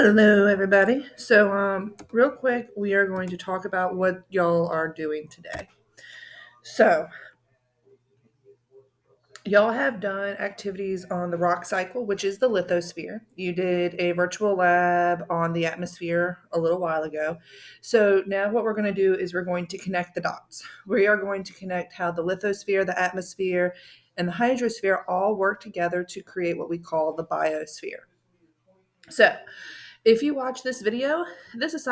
Hello, everybody. So, real quick, we are going to talk about what y'all are doing today. So, y'all have done activities on the rock cycle, which is the lithosphere. You did a virtual lab on the atmosphere a little while ago. So, now what we're going to do is we're going to connect the dots. We are going to connect how the lithosphere, the atmosphere, and the hydrosphere all work together to create what we call the biosphere. So, if you watch this video, this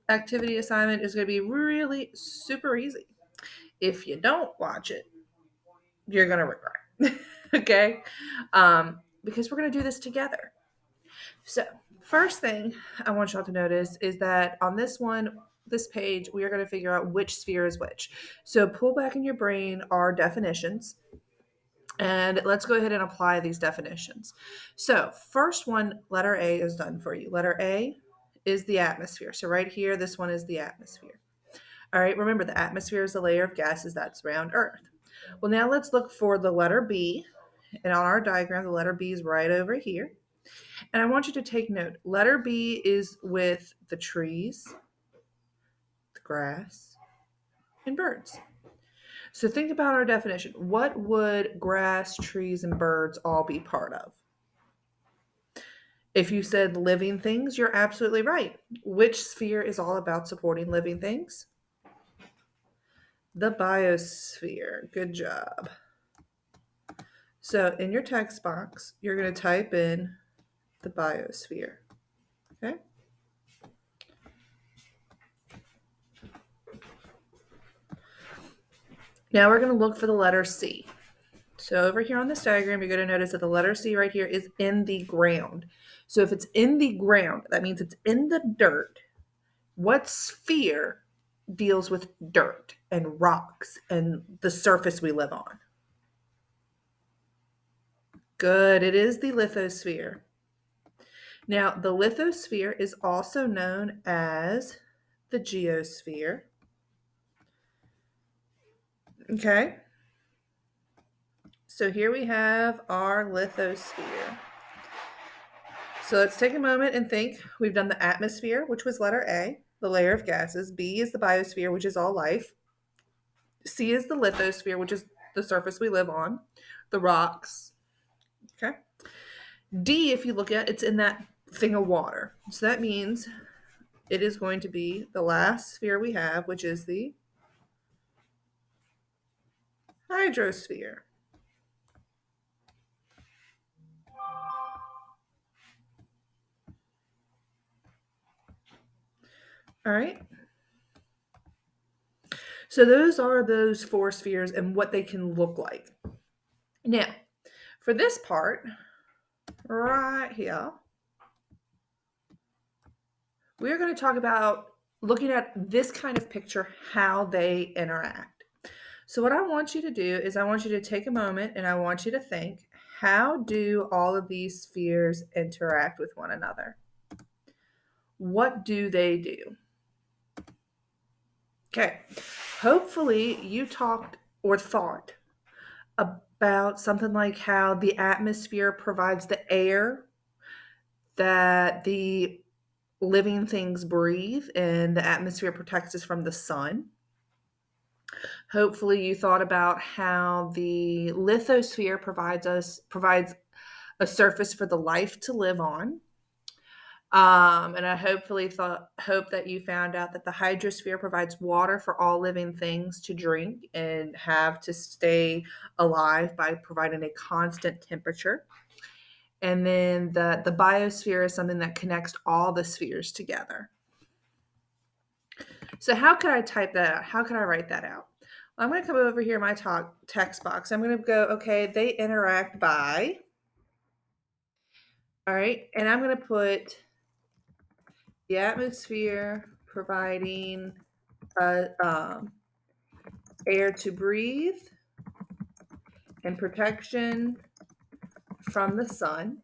activity assignment is going to be really super easy. If you don't watch it, you're going to regret. Okay? Because we're going to do this together. So, first thing I want y'all to notice is that on this page, we are going to figure out which sphere is which. So, pull back in your brain our definitions. And let's go ahead and apply these definitions. So, first one, letter A is done for you. Letter A is the atmosphere. So, right here, this one is the atmosphere. All right, remember the atmosphere is a layer of gases that surround Earth. Well, now let's look for the letter B. And on our diagram, the letter B is right over here. And I want you to take note. Letter B is with the trees, the grass, and birds. So think about our definition. What would grass, trees, and birds all be part of? If you said living things, you're absolutely right. Which sphere is all about supporting living things? The biosphere. Good job. So in your text box, you're going to type in the biosphere. Okay? Now we're going to look for the letter C. So over here on this diagram, you're going to notice that the letter C right here is in the ground. So if it's in the ground, that means it's in the dirt. What sphere deals with dirt and rocks and the surface we live on? Good, it is the lithosphere. Now, the lithosphere is also known as the geosphere. Okay. So here we have our lithosphere. So let's take a moment and think. We've done the atmosphere, which was letter A, the layer of gases. B is the biosphere, which is all life. C is the lithosphere, which is the surface we live on, the rocks. Okay. D, if you look at it's in that thing of water. So that means it is going to be the last sphere we have, which is the hydrosphere. All right. So those are those four spheres and what they can look like. Now, for this part, right here, we're going to talk about looking at this kind of picture, how they interact. So what I want you to do is I want you to take a moment and I want you to think, how do all of these spheres interact with one another? What do they do? Okay, hopefully you talked or thought about something like how the atmosphere provides the air that the living things breathe and the atmosphere protects us from the sun. Hopefully you thought about how the lithosphere provides a surface for the life to live on. And I hope that you found out that the hydrosphere provides water for all living things to drink and have to stay alive by providing a constant temperature. And then the biosphere is something that connects all the spheres together. So how could I type that out? How could I write that out? Well, I'm going to come over here in my text box. I'm going to go, okay, they interact by, all right, and I'm going to put the atmosphere providing air to breathe and protection from the sun.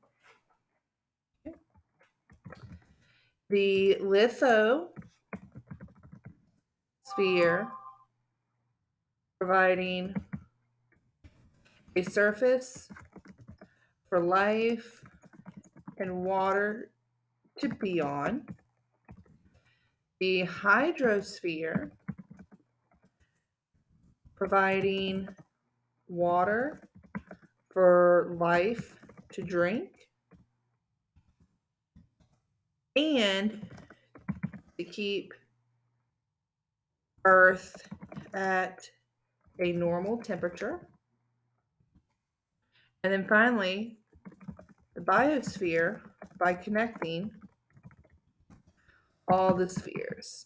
The lithosphere providing a surface for life and water to be on. The hydrosphere, providing water for life to drink and to keep Earth at a normal temperature. And then finally, the biosphere by connecting all the spheres.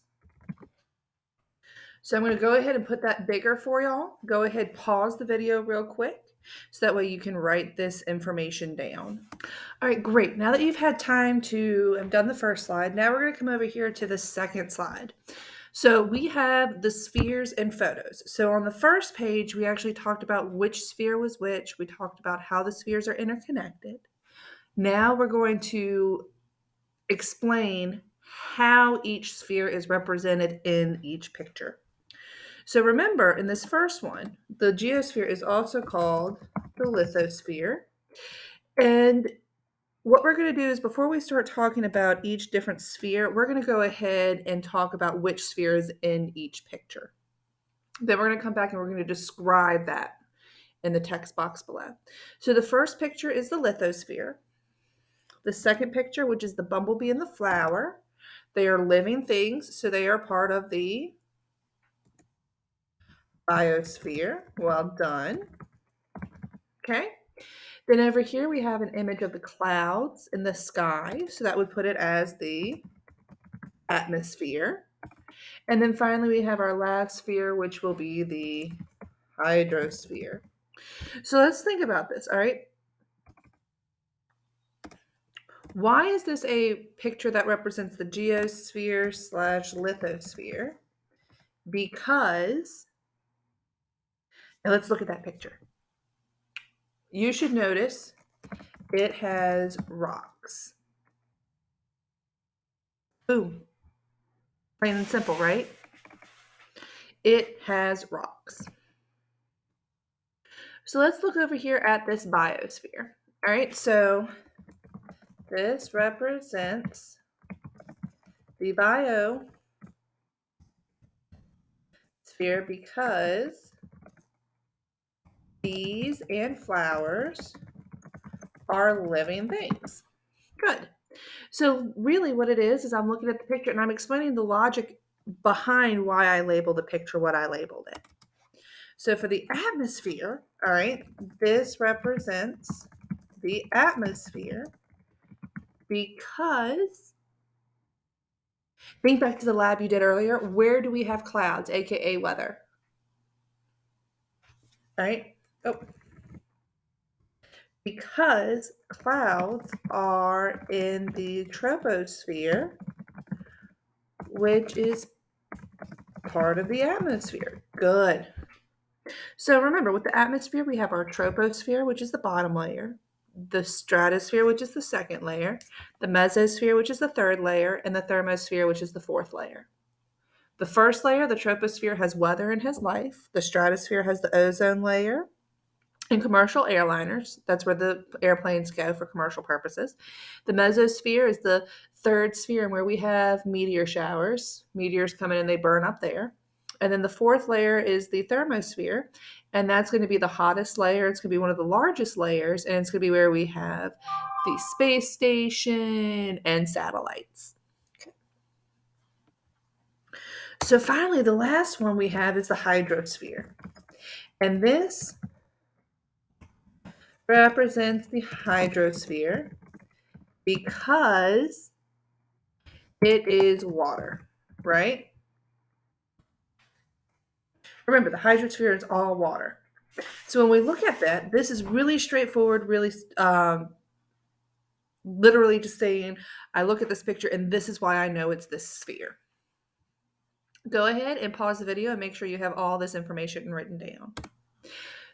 So I'm going to go ahead and put that bigger for y'all. Go ahead, pause the video real quick so that way you can write this information down. All right, great. Now that you've had time to have done the first slide, now we're going to come over here to the second slide. So we have the spheres and photos. So on the first page, we actually talked about which sphere was which. We talked about how the spheres are interconnected. Now we're going to explain how each sphere is represented in each picture. So remember, in this first one, the geosphere is also called the lithosphere. And what we're going to do is before we start talking about each different sphere, we're going to go ahead and talk about which sphere is in each picture. Then we're going to come back and we're going to describe that in the text box below. So the first picture is the lithosphere. The second picture, which is the bumblebee and the flower, they are living things, so they are part of the biosphere. Well done. Okay. Then over here we have an image of the clouds in the sky, so that would put it as the atmosphere. And then finally we have our last sphere, which will be the hydrosphere. So let's think about this, all right? Why is this a picture that represents the geosphere / lithosphere? Because, now let's look at that picture. You should notice it has rocks. Boom. Plain and simple, right? It has rocks. So let's look over here at this biosphere. All right, so this represents the biosphere because bees and flowers are living things. Good. So really what it is I'm looking at the picture and I'm explaining the logic behind why I labeled the picture what I labeled it. So for the atmosphere, all right, this represents the atmosphere because, think back to the lab you did earlier, where do we have clouds, aka weather? All right, because clouds are in the troposphere, which is part of the atmosphere. Good. So remember, with the atmosphere, we have our troposphere, which is the bottom layer, the stratosphere, which is the second layer, the mesosphere, which is the third layer, and the thermosphere, which is the fourth layer. The first layer, the troposphere, has weather and has life. The stratosphere has the ozone layer and commercial airliners. That's where the airplanes go for commercial purposes. The mesosphere is the third sphere where we have meteor showers. Meteors come in and they burn up there. And then the fourth layer is the thermosphere, and that's going to be the hottest layer. It's going to be one of the largest layers, and it's going to be where we have the space station and satellites. Okay. So finally, the last one we have is the hydrosphere. And this represents the hydrosphere because it is water, right? Remember, the hydrosphere is all water. So when we look at that, this is really straightforward, really literally just saying, I look at this picture and this is why I know it's this sphere. Go ahead and pause the video and make sure you have all this information written down.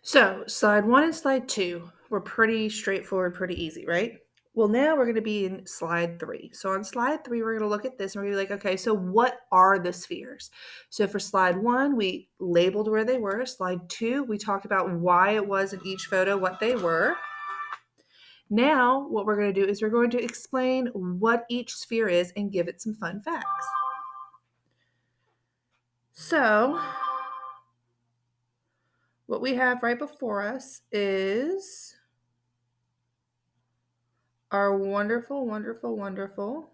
So slide 1 and slide 2 were pretty straightforward, pretty easy, right? Well, now we're going to be in slide 3. So on slide 3, we're going to look at this and we're going to be like, okay, so what are the spheres? So for slide 1, we labeled where they were. Slide 2, we talked about why it was in each photo what they were. Now, what we're going to do is we're going to explain what each sphere is and give it some fun facts. So, what we have right before us is our wonderful, wonderful, wonderful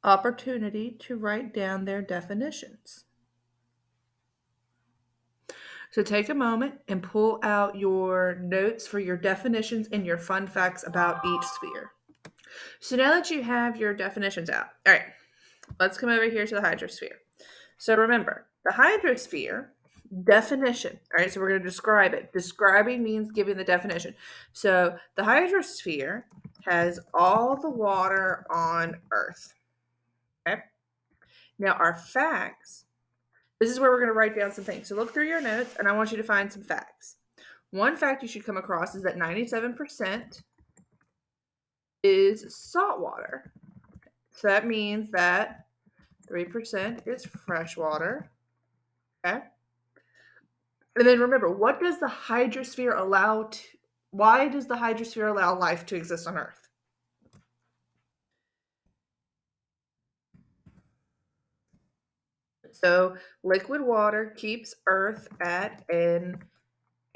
opportunity to write down their definitions. So take a moment and pull out your notes for your definitions and your fun facts about each sphere. So now that you have your definitions out, all right, let's come over here to the hydrosphere. So remember, the hydrosphere definition, all right, so we're going to describe it. Describing means giving the definition. So the hydrosphere has all the water on Earth. Okay. Now our facts, this is where we're going to write down some things. So look through your notes and I want you to find some facts. One fact you should come across is that 97% is salt water. So that means that 3% is fresh water. Okay. And then remember, what does the hydrosphere allow why does the hydrosphere allow life to exist on Earth? So liquid water keeps Earth at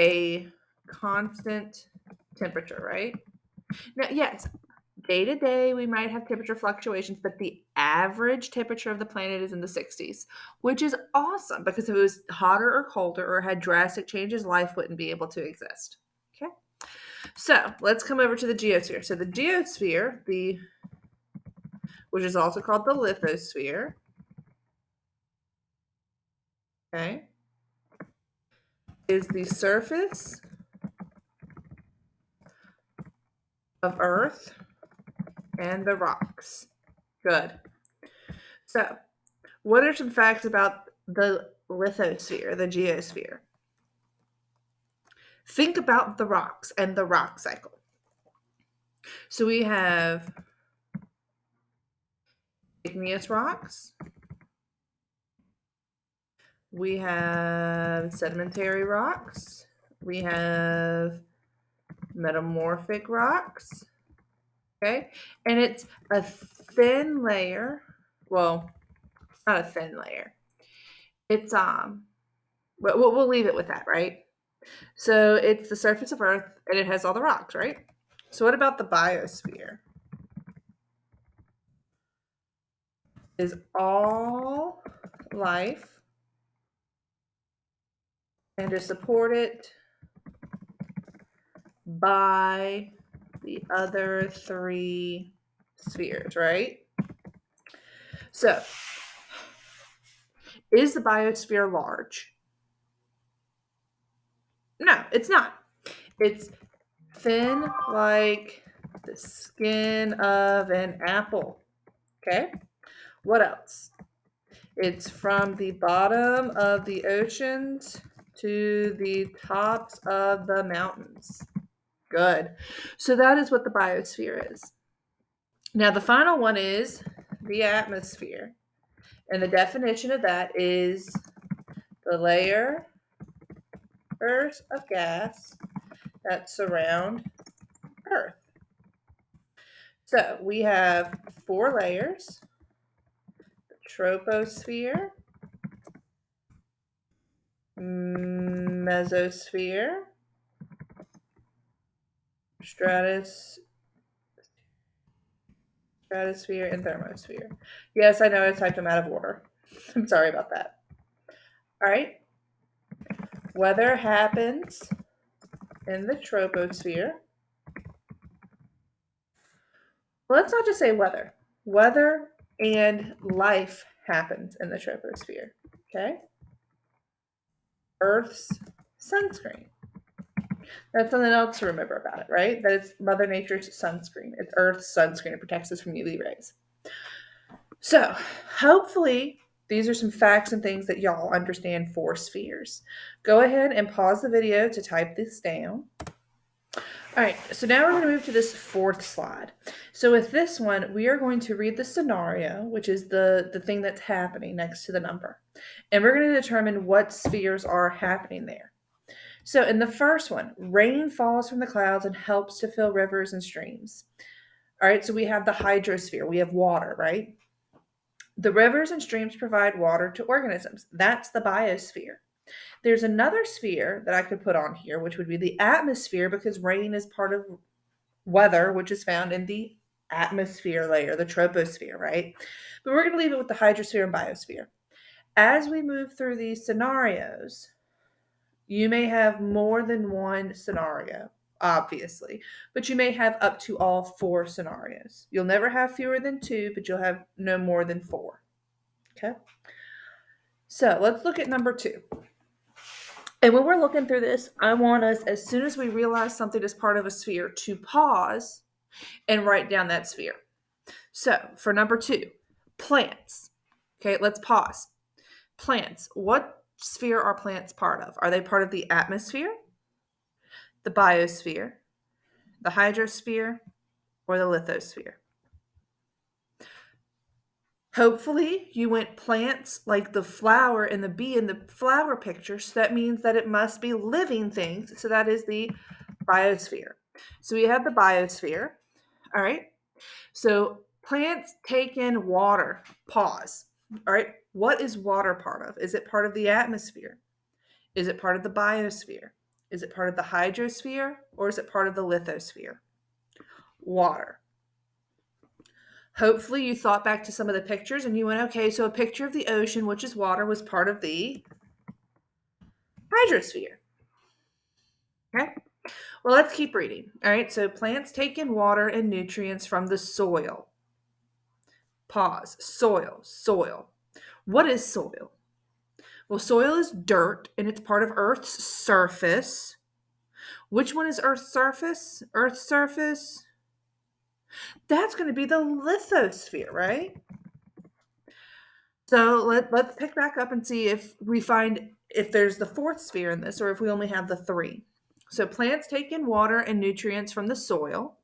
a constant temperature, right? Now, yes, day to day we might have temperature fluctuations, but the average temperature of the planet is in the 60s, which is awesome because if it was hotter or colder or had drastic changes, life wouldn't be able to exist. Okay. So let's come over to the geosphere. So the geosphere, which is also called the lithosphere, okay, is the surface of Earth and the rocks. Good. So, what are some facts about the lithosphere, the geosphere? Think about the rocks and the rock cycle. So we have igneous rocks. We have sedimentary rocks. We have metamorphic rocks. Okay. And it's a thin layer. Well, it's not a thin layer. It's we'll leave it with that, right? So it's the surface of Earth and it has all the rocks, right? So what about the biosphere? Is all life and is supported by the other three spheres, right? So, is the biosphere large? No, it's not. It's thin like the skin of an apple. Okay? What else? It's from the bottom of the oceans to the tops of the mountains. Good. So that is what the biosphere is. Now, the final one is the atmosphere. And the definition of that is the layers of gas that surround Earth. So we have 4 layers: the troposphere, mesosphere, stratosphere, and thermosphere. Yes, I know I typed them out of order. I'm sorry about that. All right. Weather happens in the troposphere. Well, let's not just say weather. Weather and life happens in the troposphere. Okay. Earth's sunscreen. That's something else to remember about it, right? That it's Mother Nature's sunscreen. It's Earth's sunscreen. It protects us from UV rays. So, hopefully, these are some facts and things that y'all understand for spheres. Go ahead and pause the video to type this down. All right, so now we're going to move to this 4th slide. So with this one, we are going to read the scenario, which is the thing that's happening next to the number. And we're going to determine what spheres are happening there. So in the first one, rain falls from the clouds and helps to fill rivers and streams. All right, so we have the hydrosphere, we have water, right? The rivers and streams provide water to organisms. That's the biosphere. There's another sphere that I could put on here, which would be the atmosphere, because rain is part of weather, which is found in the atmosphere layer, the troposphere, right? But we're going to leave it with the hydrosphere and biosphere. As we move through these scenarios, you may have more than one scenario, obviously, but you may have up to all 4 scenarios. You'll never have fewer than 2, but you'll have no more than 4. Okay? So let's look at number 2. And when we're looking through this, I want us, as soon as we realize something is part of a sphere, to pause and write down that sphere. So for number 2, plants. Okay, let's pause. Plants. What sphere are plants part of? Are they part of the atmosphere, the biosphere, the hydrosphere, or the lithosphere? Hopefully you went plants like the flower and the bee in the flower picture. So that means that it must be living things. So that is the biosphere. So we have the biosphere. All right. So plants take in water. Pause. All right. What is water part of? Is it part of the atmosphere? Is it part of the biosphere? Is it part of the hydrosphere? Or is it part of the lithosphere? Water. Hopefully you thought back to some of the pictures and you went, okay, so a picture of the ocean, which is water, was part of the hydrosphere. Okay. Well, let's keep reading. All right. So plants take in water and nutrients from the soil. Pause. Soil. What is soil? Well, soil is dirt and it's part of Earth's surface. Which one is Earth's surface? Earth's surface? That's going to be the lithosphere, right? So let's pick back up and see if we find if there's the 4th sphere in this or if we only have the 3. So plants take in water and nutrients from the soil.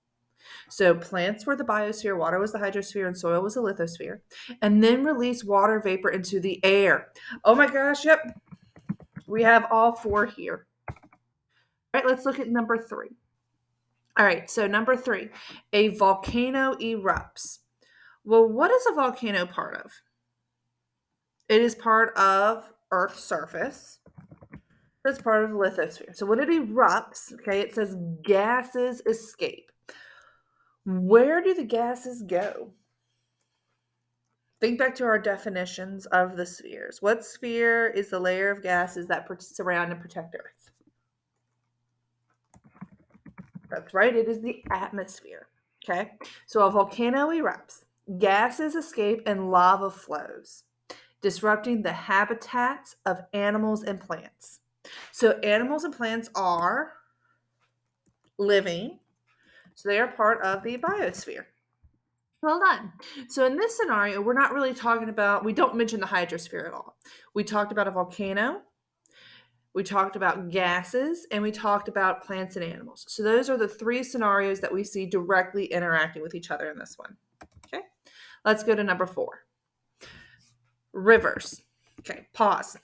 So plants were the biosphere, water was the hydrosphere, and soil was the lithosphere. And then release water vapor into the air. Oh my gosh, yep. We have all 4 here. All right, let's look at number 3. All right, so number 3, a volcano erupts. Well, what is a volcano part of? It is part of Earth's surface. It's part of the lithosphere. So when it erupts, okay, it says gases escape. Where do the gases go? Think back to our definitions of the spheres. What sphere is the layer of gases that surround and protect Earth? That's right, it is the atmosphere. Okay, so a volcano erupts, gases escape, and lava flows, disrupting the habitats of animals and plants. So animals and plants are living, so they are part of the biosphere. Well done. So in this scenario, we're not really talking about, we don't mention the hydrosphere at all. We talked about a volcano, we talked about gases, and we talked about plants and animals. So those are the 3 scenarios that we see directly interacting with each other in this one. Okay, let's go to number 4. Rivers. Okay, pause.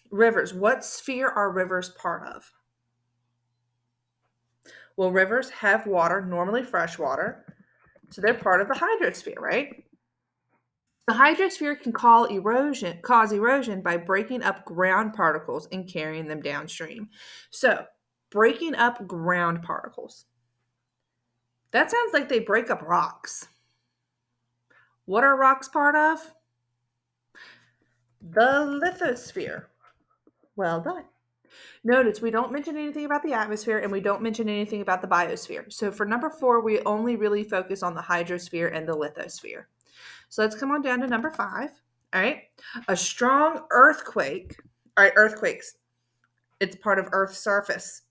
Rivers. What sphere are rivers part of? Well, rivers have water, normally fresh water, so they're part of the hydrosphere, right? The hydrosphere can cause erosion by breaking up ground particles and carrying them downstream. So, breaking up ground particles. That sounds like they break up rocks. What are rocks part of? The lithosphere. Well done. Notice we don't mention anything about the atmosphere and we don't mention anything about the biosphere. So for number 4, we only really focus on the hydrosphere and the lithosphere. So let's come on down to number 5. All right. A strong earthquake. All right, earthquakes. It's part of Earth's surface.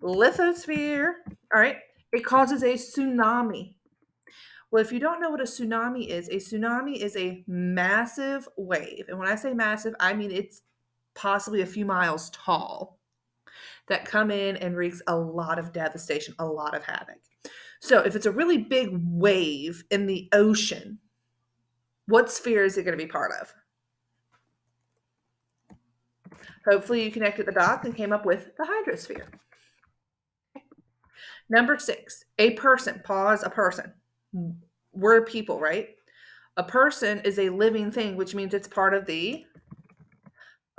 Lithosphere. All right. It causes a tsunami. Well, if you don't know what a tsunami is a massive wave. And when I say massive, I mean it's possibly a few miles tall that come in and wreaks a lot of devastation, a lot of havoc. So if it's a really big wave in the ocean, what sphere is it going to be part of? Hopefully you connected the dots and came up with the hydrosphere. Number 6, a person. Pause, a person. We're people, right? A person is a living thing, which means it's part of the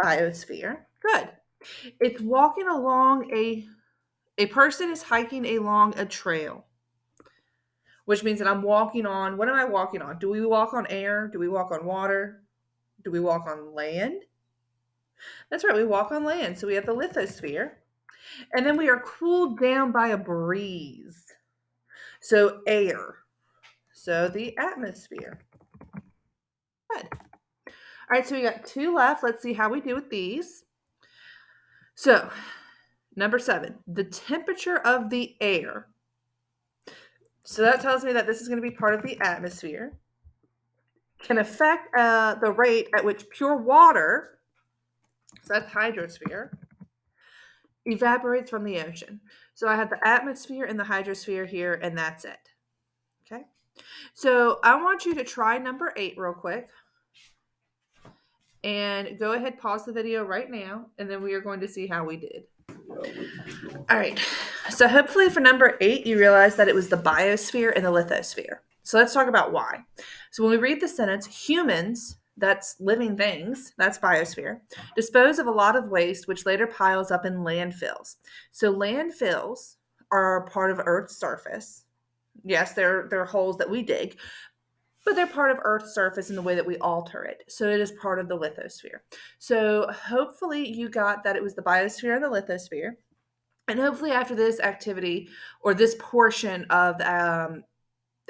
biosphere. Good. It's walking along a person is hiking along a trail, which means that I'm walking on, what am I walking on? Do we walk on air? Do we walk on water? Do we walk on land? That's right, we walk on land. So we have the lithosphere. And then we are cooled down by a breeze. So air. So the atmosphere. Good. All right, so we got 2 left. Let's see how we do with these. So, number 7, the temperature of the air. So that tells me that this is going to be part of the atmosphere. Can affect the rate at which pure water, so that's hydrosphere, evaporates from the ocean. So I have the atmosphere and the hydrosphere here, and that's it. Okay. So I want you to try number 8 real quick. And go ahead, pause the video right now, and then we are going to see how we did. All right. So hopefully for number 8, you realize that it was the biosphere and the lithosphere. So let's talk about why. So when we read the sentence, humans, that's living things, that's biosphere, dispose of a lot of waste which later piles up in landfills. So landfills are part of Earth's surface. Yes, they're holes that we dig, but they're part of Earth's surface in the way that we alter it. So it is part of the lithosphere. So hopefully you got that it was the biosphere and the lithosphere. And hopefully after this activity or this portion of the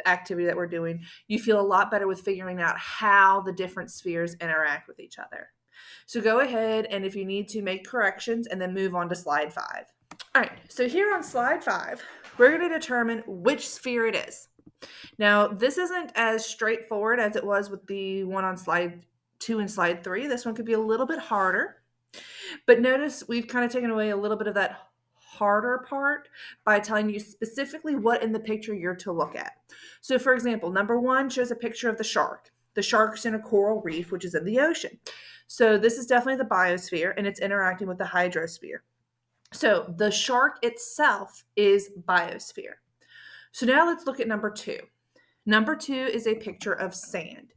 activity that we're doing, you feel a lot better with figuring out how the different spheres interact with each other. So go ahead and if you need to make corrections and then move on to slide 5. All right, so here on slide 5, we're going to determine which sphere it is. Now, this isn't as straightforward as it was with the one on slide 2 and slide 3. This one could be a little bit harder. But notice we've kind of taken away a little bit of that harder part by telling you specifically what in the picture you're to look at. So, for example, number 1 shows a picture of the shark. The shark's in a coral reef, which is in the ocean. So this is definitely the biosphere, and it's interacting with the hydrosphere. So the shark itself is biosphere. So now let's look at number 2. Number 2 is a picture of sand.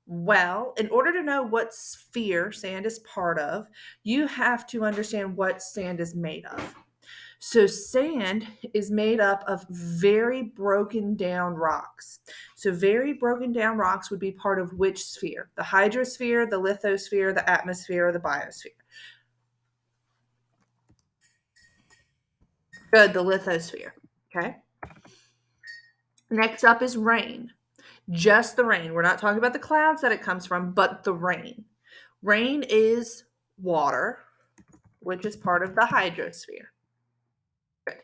Well, in order to know what sphere sand is part of, you have to understand what sand is made of. So sand is made up of very broken down rocks. So very broken down rocks would be part of which sphere? The hydrosphere, the lithosphere, the atmosphere, or the biosphere? Good, the lithosphere. Okay. Next up is rain. Just the rain. We're not talking about the clouds that it comes from, but the rain. Rain is water, which is part of the hydrosphere. Good.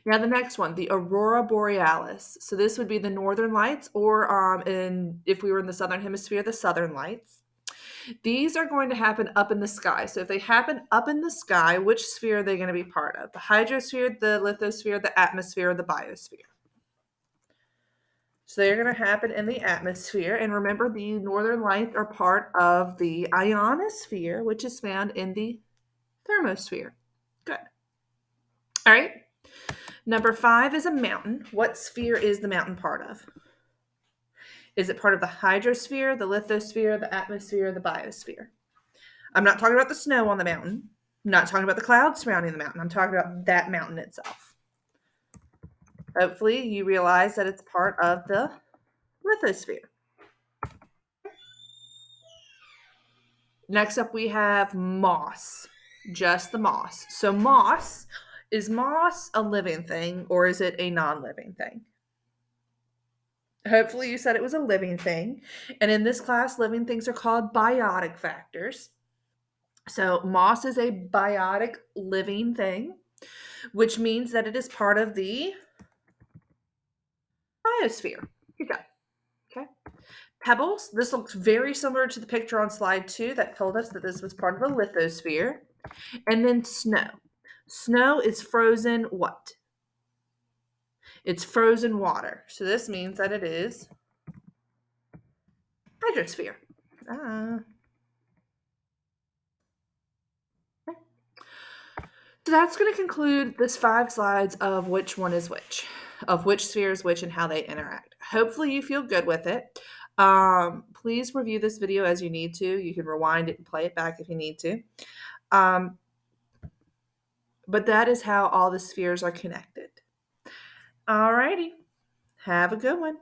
Now the next one, the aurora borealis. So this would be the northern lights, or if we were in the southern hemisphere, the southern lights. These are going to happen up in the sky. So if they happen up in the sky, which sphere are they going to be part of? The hydrosphere, the lithosphere, the atmosphere, or the biosphere? So they're going to happen in the atmosphere. And remember, the northern lights are part of the ionosphere, which is found in the thermosphere. Good. All right. Number 5 is a mountain. What sphere is the mountain part of? Is it part of the hydrosphere, the lithosphere, the atmosphere, or the biosphere? I'm not talking about the snow on the mountain. I'm not talking about the clouds surrounding the mountain. I'm talking about that mountain itself. Hopefully you realize that it's part of the lithosphere. Next up we have moss. Just the moss. So moss, is moss a living thing or is it a non-living thing? Hopefully you said it was a living thing. And in this class, living things are called biotic factors. So moss is a biotic living thing, which means that it is part of the biosphere. Good job. Okay. Pebbles. This looks very similar to the picture on slide 2 that told us that this was part of a lithosphere. And then snow. Snow is frozen what? It's frozen water. So this means that it is hydrosphere. So that's going to conclude this 5 slides of which one is which, of which sphere is which and how they interact. Hopefully you feel good with it. Please review this video as you need to. You can rewind it and play it back if you need to. Um, but that is how all the spheres are connected. Alrighty. Have a good one.